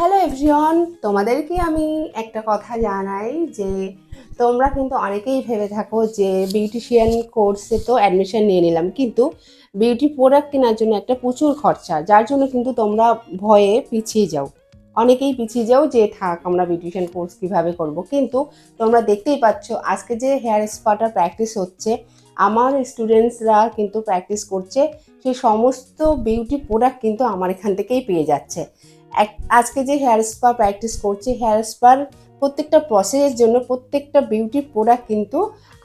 Hello everyone, তোমাদেরকে আমি একটা কথা জানাই যে তোমরা কিন্তু অনেকেই ভেবে থাকো যে বিউটিশিয়ান কোর্সে তো অ্যাডমিশন নিয়ে নিলাম, কিন্তু বিউটি প্রোডাক্ট কেনার জন্য একটা প্রচুর খরচা, যার জন্য কিন্তু তোমরা ভয়ে পিছিয়ে যাও। অনেকেই পিছিয়ে যাও যে থাক আমরা বিউটিশিয়ান কোর্স কিভাবে করব। কিন্তু তোমরা দেখতেই পাচ্ছ আজকে যে হেয়ার স্পাটা প্র্যাকটিস হচ্ছে, আমার স্টুডেন্টসরা কিন্তু প্র্যাকটিস করছে, সেই সমস্ত বিউটি প্রোডাক্ট কিন্তু আমার এখান থেকেই পেয়ে যাচ্ছে। আজকে যে হেয়ার স্পা প্র্যাকটিস করছি, হেয়ার স্পার প্রত্যেকটা প্রসেসের জন্য প্রত্যেকটা বিউটি প্রোডাক্ট কিন্তু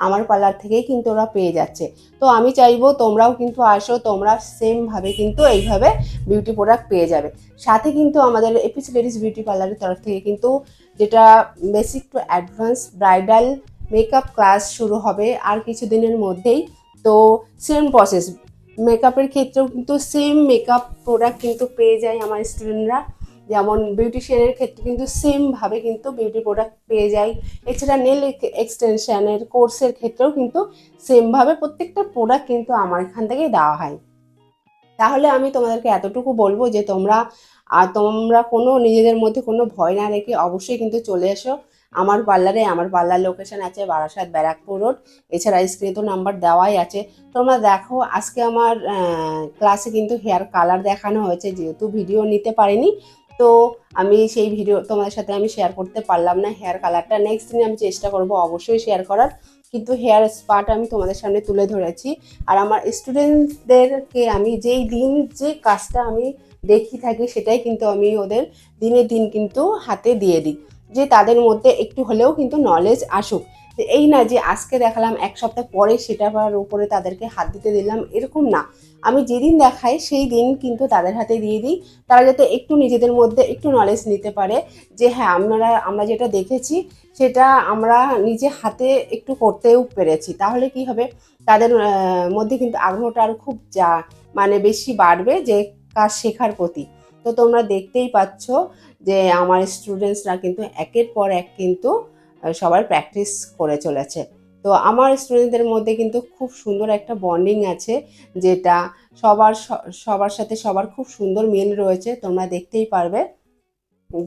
আমার পার্লার থেকেই কিন্তু ওরা পেয়ে যাচ্ছে। তো আমি চাইবো তোমরাও কিন্তু আসো, তোমরা সেমভাবে কিন্তু এইভাবে বিউটি প্রোডাক্ট পেয়ে যাবে। সাথে কিন্তু আমাদের এপিস লেডিস বিউটি পার্লারের তরফ থেকে কিন্তু যেটা basic to advance bridal makeup class শুরু হবে আর কিছুদিনের মধ্যেই। তো সেম প্রসেস মেকআপের ক্ষেত্রেও কিন্তু সেম মেকআপ প্রোডাক্ট কিন্তু পেয়ে যায় আমার স্টুডেন্টরা, যেমন বিউটিশিয়ানের ক্ষেত্রে কিন্তু সেমভাবে কিন্তু বিউটি প্রোডাক্ট পেয়ে যায়। এছাড়া নেল এক্সটেনশনের কোর্সের ক্ষেত্রেও কিন্তু সেমভাবে প্রত্যেকটা প্রোডাক্ট কিন্তু আমার এখান থেকেই দেওয়া হয়। তাহলে আমি তোমাদেরকে এতটুকু বলবো যে তোমরা কোনো নিজেদের মধ্যে কোনো ভয় না রেখে অবশ্যই কিন্তু চলে এসো আমার পার্লারে। আমার পার্লার লোকেশন আছে বারাসাত ব্যারাকপুর রোড, এছাড়া স্ক্রিনে তো নাম্বার দেওয়াই আছে। তোমরা দেখো আজকে আমার ক্লাসে কিন্তু হেয়ার কালার দেখানো হয়েছে, যেহেতু ভিডিও নিতে পারিনি তো আমি সেই ভিডিও তোমাদের সাথে আমি শেয়ার করতে পারলাম না হেয়ার কালারটা। নেক্সট দিনে আমি চেষ্টা করব অবশ্যই শেয়ার করার, কিন্তু হেয়ার স্পাটা আমি তোমাদের সামনে তুলে ধরেছি। আর আমার স্টুডেন্টদেরকে আমি যেই দিন যে কাজটা আমি দেখি থাকি সেটাই কিন্তু আমি ওদের দিনে দিন কিন্তু হাতে দিয়ে দিই, যে তাদের মধ্যে একটু হলেও কিন্তু নলেজ আসুক। এই না যে আজকে দেখালাম এক সপ্তাহ পরে সেটার উপরে তাদেরকে হাত দিতে দিলাম, এরকম না। আমি যেদিন দেখাই সেই দিন কিন্তু তাদের হাতে দিয়ে দিই, তারা যাতে একটু নিজেদের মধ্যে একটু নলেজ নিতে পারে যে হ্যাঁ আমরা যেটা দেখেছি সেটা আমরা নিজে হাতে একটু করতেও পেরেছি। তাহলে কি হবে, তাদের মধ্যে কিন্তু আগ্রহটা আরও খুব মানে বেশি বাড়বে যে কাজ শেখার প্রতি। তো তোমরা দেখতেই পাচ্ছ যে আমার স্টুডেন্টসরা কিন্তু একের পর এক কিন্তু সবার প্র্যাকটিস করে চলেছে। তো আমার স্টুডেন্টদের মধ্যে কিন্তু খুব সুন্দর একটা বন্ডিং আছে, যেটা সবার সাথে সবার খুব সুন্দর মিল রয়েছে। তোমরা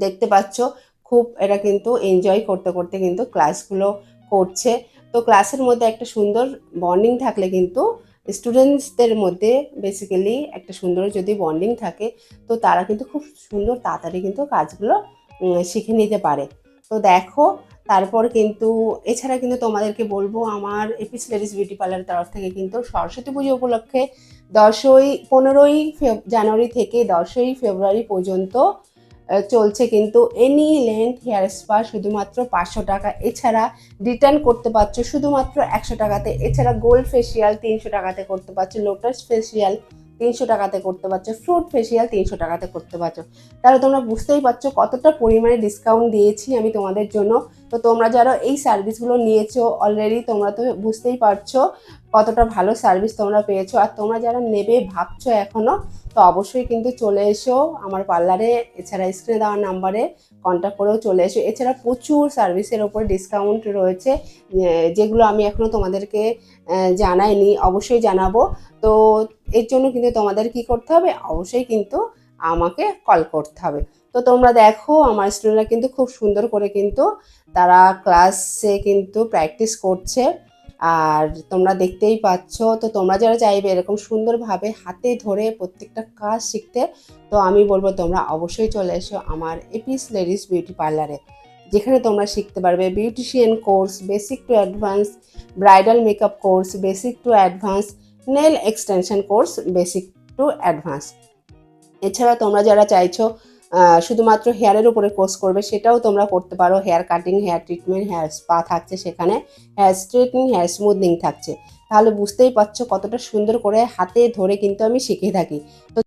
দেখতে পাচ্ছ খুব এরা কিন্তু এনজয় করতে করতে কিন্তু ক্লাসগুলো করছে। তো ক্লাসের মধ্যে একটা সুন্দর বন্ডিং থাকলে কিন্তু স্টুডেন্টসদের মধ্যে বেসিক্যালি একটা সুন্দর যদি বন্ডিং থাকে তো তারা কিন্তু খুব সুন্দর তাড়াতাড়ি কিন্তু কাজগুলো শিখে নিতে পারে। তো দেখো তারপর কিন্তু এছাড়া কিন্তু তোমাদেরকে বলবো আমার এপিস লেডিস বিউটি পার্লারের তরফ থেকে কিন্তু সরস্বতী পুজো উপলক্ষে 15ই জানুয়ারি থেকে 10ই ফেব্রুয়ারি পর্যন্ত চলছে কিন্তু এনি লেন্থ হেয়ার স্পা শুধুমাত্র 500 টাকা। এছাড়া রিটার্ন করতে পারছো শুধুমাত্র 100 টাকাতে। এছাড়া গোল্ড ফেসিয়াল 300 টাকাতে করতে পারছো, লোটাস ফেসিয়াল 300 টাকাতে করতে পারছো, ফ্রুট ফেসিয়াল 300 টাকাতে করতে পারছো। তাহলে তোমরা বুঝতেই পারছো কতটা পরিমাণে ডিসকাউন্ট দিয়েছি আমি তোমাদের জন্য। তো তোমরা যারা এই সার্ভিসগুলো নিয়েছো অলরেডি তোমরা তো বুঝতেই পারছো কতটা ভালো সার্ভিস তোমরা পেয়েছো। আর তোমরা যারা নেবে ভাবছো এখনও, তো অবশ্যই কিন্তু চলে এসো আমার পার্লারে। এছাড়া স্ক্রিনে দেওয়া নাম্বারে কন্ট্যাক্ট করেও চলে এসো। এছাড়া প্রচুর সার্ভিসের ওপর ডিসকাউন্ট রয়েছে, যেগুলো আমি এখনও তোমাদেরকে জানাইনি, অবশ্যই জানাবো। তো এর জন্য কিন্তু তোমাদের কি করতে হবে, অবশ্যই কিন্তু আমাকে কল করতে হবে। তো তোমরা দেখো আমার স্টুডেন্টরা কিন্তু খুব সুন্দর করে কিন্তু তারা ক্লাসে কিন্তু প্র্যাকটিস করছে, আর তোমরা দেখতেই পাচ্ছ। তো তোমরা যারা চাইবে এরকম সুন্দরভাবে হাতে ধরে প্রত্যেকটা কাজ শিখতে, তো আমি বলবো তোমরা অবশ্যই চলে এসো আমার এপিস লেডিস বিউটি পার্লারে, যেখানে তোমরা শিখতে পারবে beautician course basic to advance, bridal makeup course basic to advance, nail extension course basic to advance. এছাড়া তোমরা যারা চাইছো শুধুমাত্র হেয়ারের উপরে কোর্স করবে সেটাও তোমরা করতে পারো। Hair cutting, hair treatment, hair spa থাকছে সেখানে, হেয়ার স্ট্রেটনিং, হেয়ার স্মুথনিং থাকছে। তাহলে বুঝতেই পারছো কতটা সুন্দর করে হাতে ধরে কিন্তু আমি শিখে থাকি। তো